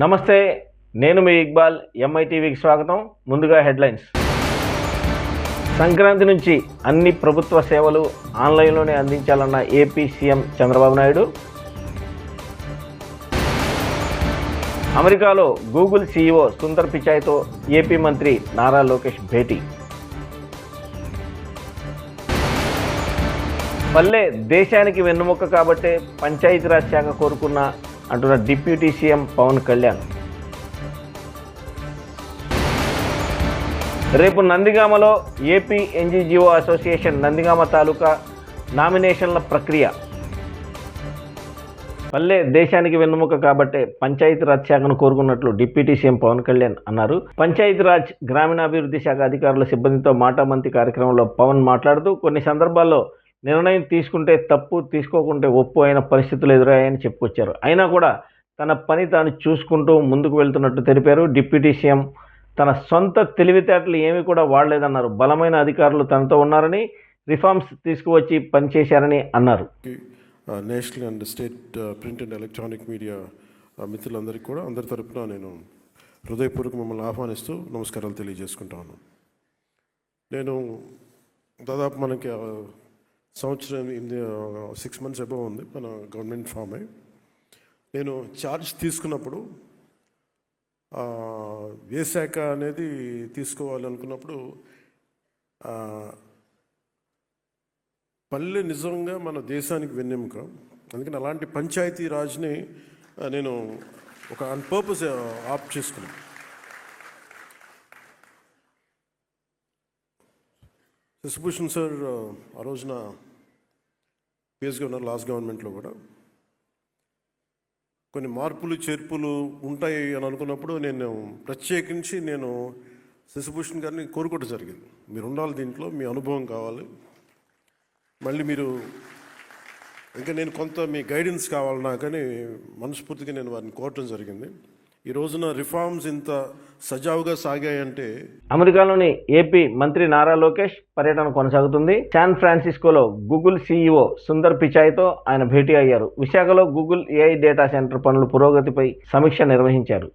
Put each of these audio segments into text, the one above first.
నమస్తే, నేను మీ ఇక్బాల్. ఎంఐటీవీకి స్వాగతం. ముందుగా హెడ్లైన్స్. సంక్రాంతి నుంచి అన్ని ప్రభుత్వ సేవలు ఆన్లైన్లోనే అందించాలన్న ఏపీ సీఎం చంద్రబాబు నాయుడు. అమెరికాలో గూగుల్ సీఈఓ సుందర్ పిచాయ్తో ఏపీ మంత్రి నారా లోకేష్ భేటీ. పల్లె దేశానికి వెన్నుముక్క కాబట్టే పంచాయతీరాజ్ శాఖ కోరుకున్న అంటున్న డిప్యూటీ సీఎం పవన్ కళ్యాణ్. రేపు నందిగామలో ఏపీ ఎన్జీఓ అసోసియేషన్ నందిగామ తాలూకా నామినేషన్ల ప్రక్రియ. పల్లె దేశానికి వెన్నుముక కాబట్టే పంచాయతీరాజ్ శాఖను కోరుకున్నట్లు డిప్యూటీ సీఎం పవన్ కళ్యాణ్ అన్నారు. పంచాయతీరాజ్ గ్రామీణాభివృద్ధి శాఖ అధికారుల సిబ్బందితో మాటామంతి కార్యక్రమంలో పవన్ మాట్లాడుతూ కొన్ని సందర్భాల్లో నిర్ణయం తీసుకుంటే తప్పు, తీసుకోకుంటే ఒప్పు అయిన పరిస్థితులు ఎదురయ్యాయని చెప్పుకొచ్చారు. అయినా కూడా తన పని తాను చూసుకుంటూ ముందుకు వెళ్తున్నట్టు తెలిపారు. డిప్యూటీ సీఎం తన సొంత తెలివితేటలు ఏమీ కూడా వాడలేదన్నారు. బలమైన అధికారులు తనతో ఉన్నారని, రిఫార్మ్స్ తీసుకువచ్చి పనిచేశారని అన్నారు. National and state print and electronic media మిత్రులందరికీ కూడా అందరి తరపున నేను హృదయపూర్వక మిమ్మల్ని ఆహ్వానిస్తూ నమస్కారాలు తెలియజేసుకుంటాను. నేను దాదాపు మనకి సంవత్సరం 6 months అబౌవ్ ఉంది మన గవర్నమెంట్ ఫామ్ అయ్యి. నేను ఛార్జ్ తీసుకున్నప్పుడు ఏ శాఖ అనేది తీసుకోవాలనుకున్నప్పుడు పల్లె నిజంగా మన దేశానికి వెన్నెముక. అందుకని అలాంటి పంచాయతీ రాజ్ని నేను ఒక ఆన్ పర్పస్ ఆప్ట్ చేసుకున్నాను. శశిభూషణ్ సార్ ఆ రోజున పిఎస్గా ఉన్నారు. లాస్ట్ గవర్నమెంట్లో కూడా కొన్ని మార్పులు చేర్పులు ఉంటాయి అని అనుకున్నప్పుడు నేను ప్రత్యేకించి శశిభూషణ్ గారిని కోరుకోవడం జరిగింది. మీరు ఉండాలి దీంట్లో, మీ అనుభవం కావాలి, మళ్ళీ మీరు ఇంకా నేను కొంత మీ గైడెన్స్ కావాలన్నా కానీ మనస్ఫూర్తిగా నేను వారిని కోరటం జరిగింది. ఈ రోజున రిఫార్మ్స్ ఇంత సజావుగా సాగాయంటే అమెరికాలోని ఏపీ మంత్రి నారా లోకేష్ పర్యటన కొనసాగుతుంది. శాన్ ఫ్రాన్సిస్కోలో గూగుల్ సీఈఓ సుందర్ పిచాయ్తో ఆయన భేటీ అయ్యారు. విశాఖలో గూగుల్ ఏఐ డేటా సెంటర్ పనుల పురోగతిపై సమీక్ష నిర్వహించారు.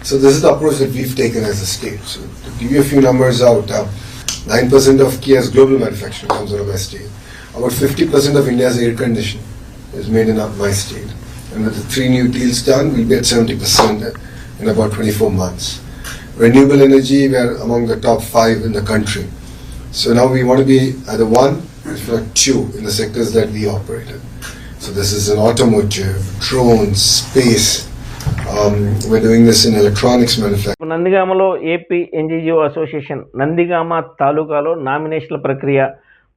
So this is the approach that we've taken as a state. So to give you a few numbers out, 9% of Kia's global manufacturing comes out of my state. About 50% of India's air conditioning is made in my state. And with the 3 new deals done, we'll be at 70% in about 24 months. Renewable energy, we are among the top 5 in the country. So now we want to be either 1, if not 2, in the sectors that we operate in. So this is in automotive, drones, space. We're doing this in electronics manufacturing. నందిగామలో AP NGO association Nandigama తాలూకాలో నామినేషన్ల ప్రక్రియ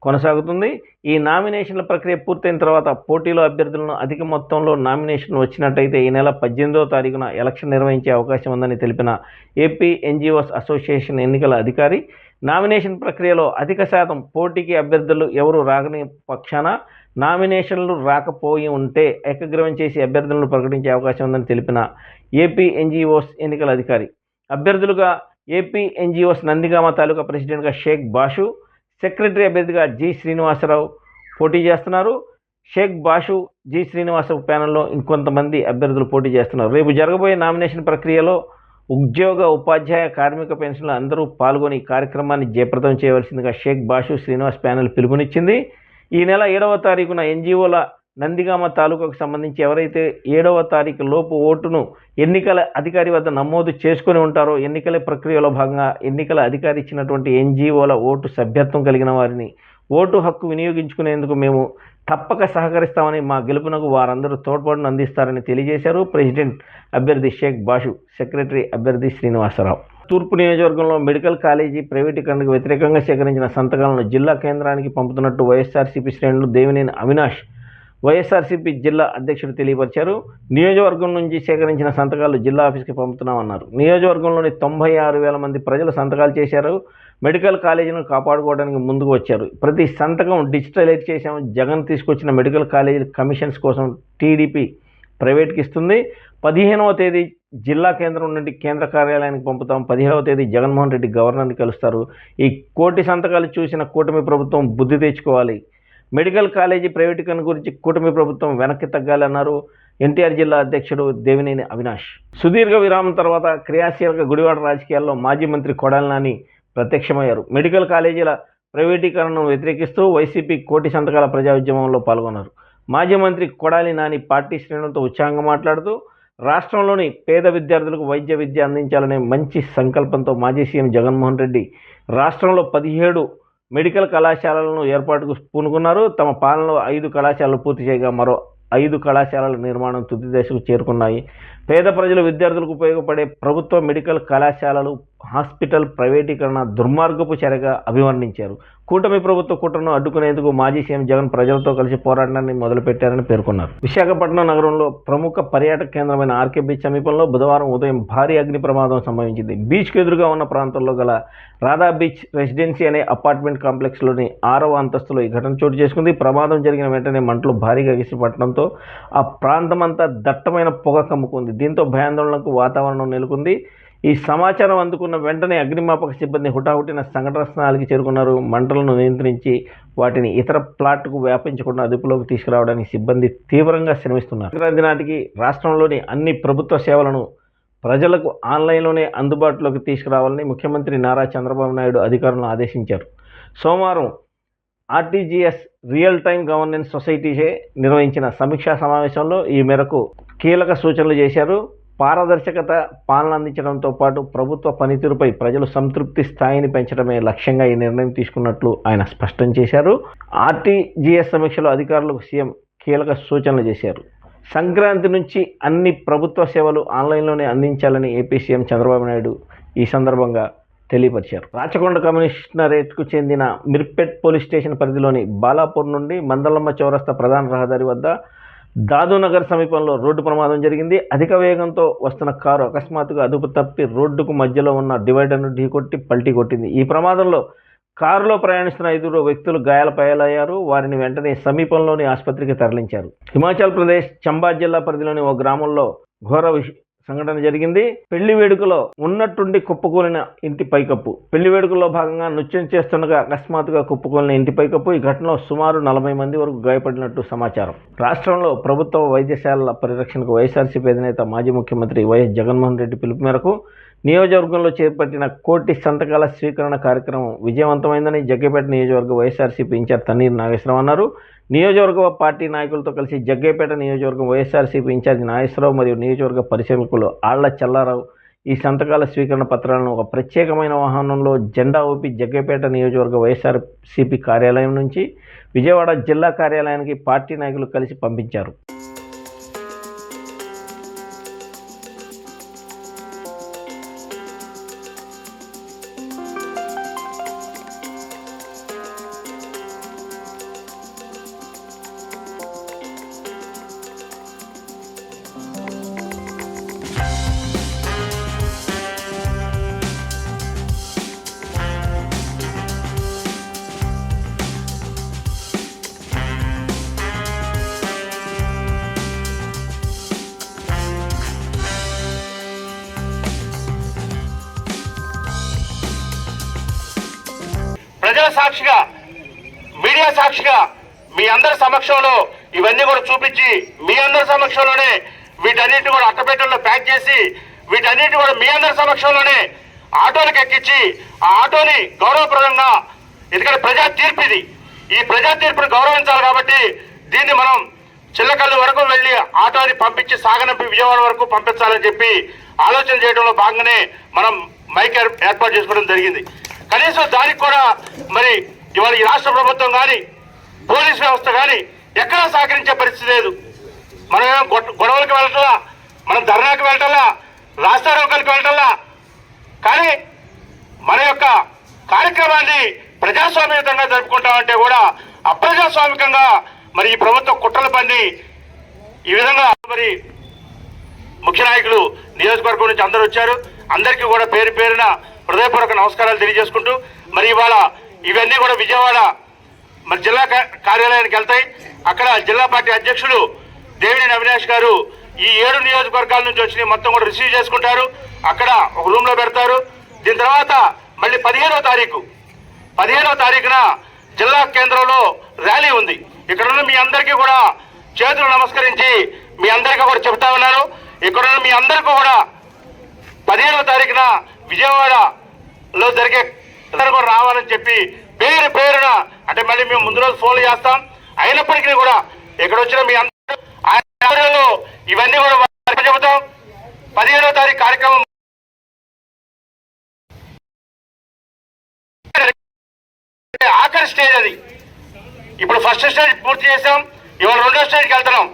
కొనసాగుతుంది. ఈ నామినేషన్ల ప్రక్రియ పూర్తయిన తర్వాత పోటీలో అభ్యర్థులను అధిక మొత్తంలో నామినేషన్ వచ్చినట్టయితే ఈ నెల 18వ తారీఖున ఎలక్షన్ నిర్వహించే అవకాశం ఉందని తెలిపిన ఏపీ ఎన్జీఓస్ అసోసియేషన్ ఎన్నికల అధికారి, నామినేషన్ ప్రక్రియలో అధిక శాతం పోటీకి అభ్యర్థులు ఎవరు రాగని పక్షాన నామినేషన్లు రాకపోయి ఉంటే ఏకగ్రీవం చేసి అభ్యర్థులను ప్రకటించే అవకాశం ఉందని తెలిపిన ఏపీ ఎన్జీఓస్ ఎన్నికల అధికారి, అభ్యర్థులుగా ఏపీ ఎన్జీఓస్ నందిగామ తాలూకా ప్రెసిడెంట్గా షేక్ బాషు, సెక్రటరీ అభ్యర్థిగా జి శ్రీనివాసరావు పోటీ చేస్తున్నారు. షేక్ బాషు, జి శ్రీనివాసరావు ప్యానెల్లో ఇంకొంతమంది అభ్యర్థులు పోటీ చేస్తున్నారు. రేపు జరగబోయే నామినేషన్ ప్రక్రియలో ఉద్యోగ, ఉపాధ్యాయ, కార్మిక పెన్షన్లు అందరూ పాల్గొని ఈ కార్యక్రమాన్ని జయప్రదం చేయవలసిందిగా షేక్ బాషు శ్రీనివాస్ ప్యానెల్ పిలుపునిచ్చింది. ఈ నెల 7వ తారీఖున ఎన్జీఓల నందిగామ తాలూకాకు సంబంధించి ఎవరైతే 7వ తారీఖు లోపు ఓటును ఎన్నికల అధికారి వద్ద నమోదు చేసుకొని ఉంటారో, ఎన్నికల ప్రక్రియలో భాగంగా ఎన్నికల అధికారి ఇచ్చినటువంటి ఎన్జీఓల ఓటు సభ్యత్వం కలిగిన వారిని ఓటు హక్కు వినియోగించుకునేందుకు మేము తప్పక సహకరిస్తామని, మా గెలుపునకు వారందరూ తోడ్పాటును అందిస్తారని తెలియజేశారు ప్రెసిడెంట్ అభ్యర్థి షేక్ బాషు, సెక్రటరీ అభ్యర్థి శ్రీనివాసరావు. తూర్పు నియోజకవర్గంలో మెడికల్ కాలేజీ ప్రైవేటీకరణకు వ్యతిరేకంగా సేకరించిన సంతకాలను జిల్లా కేంద్రానికి పంపుతున్నట్టు వైఎస్ఆర్సీపీ శ్రేణులు దేవినేని అవినాష్, వైఎస్ఆర్సీపీ జిల్లా అధ్యక్షుడు తెలియపరిచారు. నియోజకవర్గం నుంచి సేకరించిన సంతకాలు జిల్లా ఆఫీస్కి పంపుతున్నామన్నారు. నియోజకవర్గంలోని 96,000 మంది ప్రజలు సంతకాలు చేశారు. మెడికల్ కాలేజీలను కాపాడుకోవడానికి ముందుకు వచ్చారు. ప్రతి సంతకం డిజిటలైజ్ చేశాము. జగన్ తీసుకొచ్చిన మెడికల్ కాలేజీ కమిషన్స్ కోసం టీడీపీ ప్రైవేట్కి ఇస్తుంది. 15వ తేదీ జిల్లా కేంద్రం నుండి కేంద్ర కార్యాలయానికి పంపుతాం. 17వ తేదీ జగన్మోహన్ రెడ్డి గవర్నర్ని కలుస్తారు. ఈ కోటి సంతకాలు చూసిన కూటమి ప్రభుత్వం బుద్ధి తెచ్చుకోవాలి. మెడికల్ కాలేజీ ప్రైవేటీకరణ గురించి కూటమి ప్రభుత్వం వెనక్కి తగ్గాలన్నారు ఎన్టీఆర్ జిల్లా అధ్యక్షుడు దేవినేని అవినాష్. సుదీర్ఘ విరామం తర్వాత క్రియాశీలక గుడివాడ రాజకీయాల్లో మాజీ మంత్రి కొడాలి నాని ప్రత్యక్షమయ్యారు. మెడికల్ కాలేజీల ప్రైవేటీకరణను వ్యతిరేకిస్తూ వైసీపీ కోటి సంతకాల ప్రజా ఉద్యమంలో పాల్గొన్నారు. మాజీ మంత్రి కొడాలి నాని పార్టీ శ్రేణులతో ఉత్సాహంగా మాట్లాడుతూ రాష్ట్రంలోని పేద విద్యార్థులకు వైద్య విద్య అందించాలనే మంచి సంకల్పంతో మాజీ సీఎం జగన్మోహన్ రెడ్డి రాష్ట్రంలో 17 మెడికల్ కళాశాలలను ఏర్పాటుకు పూనుకున్నారు. తమ పాలనలో 5 కళాశాలలు పూర్తి చేయగా మరో 5 కళాశాలల నిర్మాణం తుది దశకు చేరుకున్నాయి. పేద ప్రజలు విద్యార్థులకు ఉపయోగపడే ప్రభుత్వ మెడికల్ కళాశాలలు హాస్పిటల్ ప్రైవేటీకరణ దుర్మార్గపు చర్యగా అభివర్ణించారు. కూటమి ప్రభుత్వ కుట్రను అడ్డుకునేందుకు మాజీ సీఎం జగన్ ప్రజలతో కలిసి పోరాటాన్ని మొదలుపెట్టారని పేర్కొన్నారు. విశాఖపట్నం నగరంలో ప్రముఖ పర్యాటక కేంద్రమైన ఆర్కే బీచ్ సమీపంలో బుధవారం ఉదయం భారీ అగ్ని ప్రమాదం సంభవించింది. బీచ్కు ఎదురుగా ఉన్న ప్రాంతంలో గల రాధా బీచ్ రెసిడెన్సీ అనే అపార్ట్మెంట్ కాంప్లెక్స్లోని 6వ అంతస్తులో ఈ ఘటన చోటు చేసుకుంది. ప్రమాదం జరిగిన వెంటనే మంటలు భారీగా ఎగిసిపట్టడంతో ఆ ప్రాంతమంతా దట్టమైన పొగ కమ్ముకుంది. దీంతో భయాందోళనకు వాతావరణం నెలకొంది. ఈ సమాచారం అందుకున్న వెంటనే అగ్నిమాపక సిబ్బంది హుటాహుటిన సంఘటన స్థలానికి చేరుకున్నారు. మంటలను నియంత్రించి వాటిని ఇతర ప్లాట్కు వ్యాపించకుండా అదుపులోకి తీసుకురావడానికి సిబ్బంది తీవ్రంగా శ్రమిస్తున్నారు. సంక్రాంతి నాటికి రాష్ట్రంలోని అన్ని ప్రభుత్వ సేవలను ప్రజలకు ఆన్లైన్లోనే అందుబాటులోకి తీసుకురావాలని ముఖ్యమంత్రి నారా చంద్రబాబు నాయుడు అధికారులను ఆదేశించారు. సోమవారం ఆర్టీజీఎస్ రియల్ టైమ్ గవర్నెన్స్ సొసైటీచే నిర్వహించిన సమీక్షా సమావేశంలో ఈ మేరకు కీలక సూచనలు చేశారు. పారదర్శకత పాలన అందించడంతో పాటు ప్రభుత్వ పనితీరుపై ప్రజలు సంతృప్తి స్థాయిని పెంచడమే లక్ష్యంగా ఈ నిర్ణయం తీసుకున్నట్లు ఆయన స్పష్టం చేశారు. ఆర్టీజీఎస్ సమీక్షలో అధికారులకు సీఎం కీలక సూచనలు చేశారు. సంక్రాంతి నుంచి అన్ని ప్రభుత్వ సేవలు ఆన్లైన్లోనే అందించాలని ఏపీ సీఎం చంద్రబాబు నాయుడు ఈ సందర్భంగా తెలియపరిచారు. రాచకొండ కమిషనరేట్కు చెందిన మిర్పేట్ పోలీస్ స్టేషన్ పరిధిలోని బాలాపూర్ నుండి మందలమ్మ చౌరస్తా ప్రధాన రహదారి వద్ద దాదునగర్ సమీపంలో రోడ్డు ప్రమాదం జరిగింది. అధిక వేగంతో వస్తున్న కారు అకస్మాత్తుగా అదుపు తప్పి రోడ్డుకు మధ్యలో ఉన్న డివైడర్ను ఢీకొట్టి పల్టీ కొట్టింది. ఈ ప్రమాదంలో కారులో ప్రయాణిస్తున్న 5 వ్యక్తులు గాయాలయ్యారు. వారిని వెంటనే సమీపంలోని ఆసుపత్రికి తరలించారు. హిమాచల్ ప్రదేశ్ చంబా జిల్లా పరిధిలోని ఓ గ్రామంలో ఘోర సంఘటన జరిగింది. పెళ్లి వేడుకలో ఉన్నట్టుండి కుప్పకూలిన ఇంటి పైకప్పు. పెళ్లి వేడుకల్లో భాగంగా నృత్యం చేస్తుండగా అకస్మాత్తుగా కుప్పకూలిన ఇంటి పైకప్పు. ఈ ఘటనలో సుమారు 40 మంది వరకు గాయపడినట్టు సమాచారం. రాష్ట్రంలో ప్రభుత్వ వైద్యశాలల పరిరక్షణకు వైఎస్ఆర్సీపీ అధినేత మాజీ ముఖ్యమంత్రి వైఎస్ జగన్మోహన్ రెడ్డి పిలుపు మేరకు నియోజకవర్గంలో చేపట్టిన కోటి సంతకాల స్వీకరణ కార్యక్రమం విజయవంతమైందని జగ్గైపేట నియోజకవర్గ వైఎస్ఆర్సీపీ ఇన్ఛార్జ్ తన్నీరు నాగేశ్వరరావు అన్నారు. నియోజకవర్గ పార్టీ నాయకులతో కలిసి జగ్గైపేట నియోజకవర్గం వైఎస్ఆర్సీపీ ఇన్ఛార్జ్ నాగేశ్వరరావు మరియు నియోజకవర్గ పరిశీలకులు ఆళ్ల చల్లారావు ఈ సంతకాల స్వీకరణ పత్రాలను ఒక ప్రత్యేకమైన వాహనంలో జెండా ఊపి జగ్గైపేట నియోజకవర్గ వైఎస్ఆర్సీపీ కార్యాలయం నుంచి విజయవాడ జిల్లా కార్యాలయానికి పార్టీ నాయకులు కలిసి పంపించారు. ప్రజల సాక్షిగా మీడియా సాక్షిగా మీ అందరి సమక్షంలో ఇవన్నీ కూడా చూపించి మీ అందరి సమక్షంలోనే వీటన్నిటి కూడా అట్టపెట్టెల్లో ప్యాక్ చేసి వీటన్నిటి కూడా మీ అందరి సమక్షంలోనే ఆటోలకు ఎక్కించి ఆ ఆటోని గౌరవప్రదంగా, ఎందుకంటే ప్రజా తీర్పు ఇది, ఈ ప్రజా తీర్పును గౌరవించాలి కాబట్టి దీన్ని మనం చిల్లకల్లు వరకు వెళ్ళి ఆటోని పంపించి సాగనంపి విజయవాడ వరకు పంపించాలని చెప్పి ఆలోచన చేయడంలో భాగంగానే మనం మైక్ ఏర్పాటు చేసుకోవడం జరిగింది. కనీసం దానికి కూడా మరి ఇవాళ ఈ రాష్ట్ర ప్రభుత్వం కానీ పోలీస్ వ్యవస్థ కానీ ఎక్కడా సహకరించే పరిస్థితి లేదు. మనం ఏమో గొడవలకు వెళ్ళటంలా, మనం ధర్నాకు వెళ్ళటంలా, రాస్తారోకలకు వెళ్ళటంలా, కానీ మన యొక్క కార్యక్రమాన్ని ప్రజాస్వామ్యయుతంగా జరుపుకుంటామంటే కూడా అప్రజాస్వామికంగా మరి ఈ ప్రభుత్వం కుట్రలు పన్ని ఈ విధంగా మరి ముఖ్య నాయకులు నియోజకవర్గం నుంచి అందరూ వచ్చారు. అందరికీ కూడా పేరు పేరున హృదయపూర్వక నమస్కారాలు తెలియజేసుకుంటూ మరి ఇవాళ ఇవన్నీ కూడా విజయవాడ మరి జిల్లా కార్యాలయానికి వెళ్తాయి. అక్కడ జిల్లా పార్టీ అధ్యక్షులు దేవినేని అవినాష్ గారు ఈ 7 నియోజకవర్గాల నుంచి వచ్చి మొత్తం కూడా రిసీవ్ చేసుకుంటారు. అక్కడ ఒక రూమ్ లో పెడతారు. దీని తర్వాత మళ్ళీ 15వ తారీఖున జిల్లా కేంద్రంలో ర్యాలీ ఉంది. ఇక్కడ ఉన్న మీ అందరికీ కూడా చేతులు నమస్కరించి మీ అందరికీ కూడా చెప్తా ఉన్నాను. ఇక్కడ ఉన్న మీ అందరికీ కూడా 15వ తారీఖున విజయవాడలో జరిగే అందరూ కూడా రావాలని చెప్పి పేరున అంటే మళ్ళీ మేము ముందు రోజు ఫోన్లు చేస్తాం. అయినప్పటికీ కూడా ఇక్కడ వచ్చిన మీ అందరూ ఆధ్వర్యంలో ఇవన్నీ కూడా చెబుతాం. 15వ తారీఖు కార్యక్రమం ఆఖరి స్టేజ్ అది. ఇప్పుడు ఫస్ట్ స్టేజ్ పూర్తి చేసాం. ఇవాళ 2వ స్టేజ్కి వెళ్తున్నాం.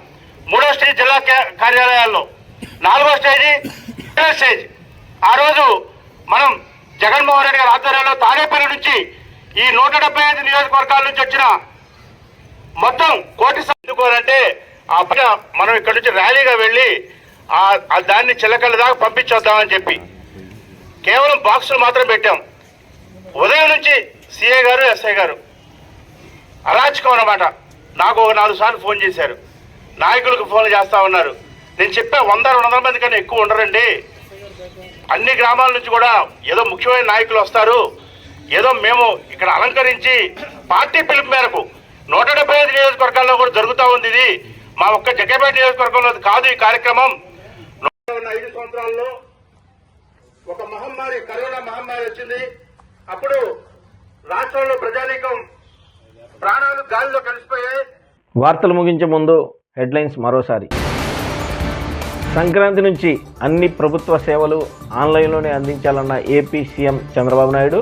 3వ స్టేజ్ జిల్లా కార్యాలయాల్లో, 4వ స్టేజ్ ఆ రోజు మనం జగన్మోహన్ రెడ్డి గారి ఆధ్వర్యంలో తాడేపల్లి నుంచి ఈ 175 నియోజకవర్గాల నుంచి వచ్చిన మొత్తం కోటి అంటే ఆ మనం ఇక్కడ నుంచి ర్యాలీగా వెళ్ళి దాన్ని చిల్లకల్ల దాకా పంపించొద్దామని చెప్పి కేవలం బాక్సులు మాత్రం పెట్టాం. ఉదయం నుంచి సిఐ గారు, ఎస్ఐ గారు అరాచకం అన్నమాట. నాకు 4 సార్లు ఫోన్ చేశారు. నాయకులకు ఫోన్ చేస్తా ఉన్నారు. నేను చెప్పా 100-200 మంది కన్నా ఎక్కువ ఉండరండి. అన్ని గ్రామాల నుంచి కూడా ఏదో ముఖ్యమైన నాయకులు వస్తారు. ఏదో మేము ఇక్కడ అలంకరించి పార్టీ పిలుపు మేరకు 175 నియోజకవర్గాల్లో కూడా జరుగుతూ ఉంది. ఇది మా ఒక్క జగ్గపేట నియోజకవర్గంలో కాదు ఈ కార్యక్రమం. 5 సంవత్సరాల్లో ఒక మహమ్మారి, కరోనా మహమ్మారి వచ్చింది. అప్పుడు రాష్ట్రంలో ప్రజానీకం ప్రాణాలు గాలిలో కలిసిపోయాయి. వార్తలు ముగించే ముందు హెడ్లైన్స్ మరోసారి. సంక్రాంతి నుంచి అన్ని ప్రభుత్వ సేవలు ఆన్లైన్లోనే అందించాలన్న ఏపీ సీఎం చంద్రబాబు నాయుడు.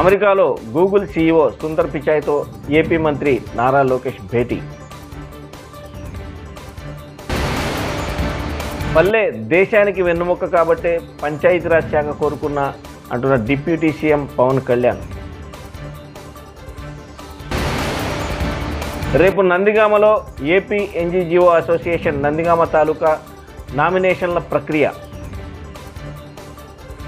అమెరికాలో గూగుల్ సీఈఓ సుందర్ పిచాయ్తో ఏపీ మంత్రి నారా లోకేష్ భేటీ. పల్లె దేశానికి వెన్నుముక్క కాబట్టే పంచాయతీరాజ్ శాఖ కోరుకున్న అంటున్న డిప్యూటీ సీఎం పవన్ కళ్యాణ్. రేపు నందిగామలో ఏపీ ఎన్జీజీఓ అసోసియేషన్ నందిగామ తాలూకా నామినేషన్ల ప్రక్రియ.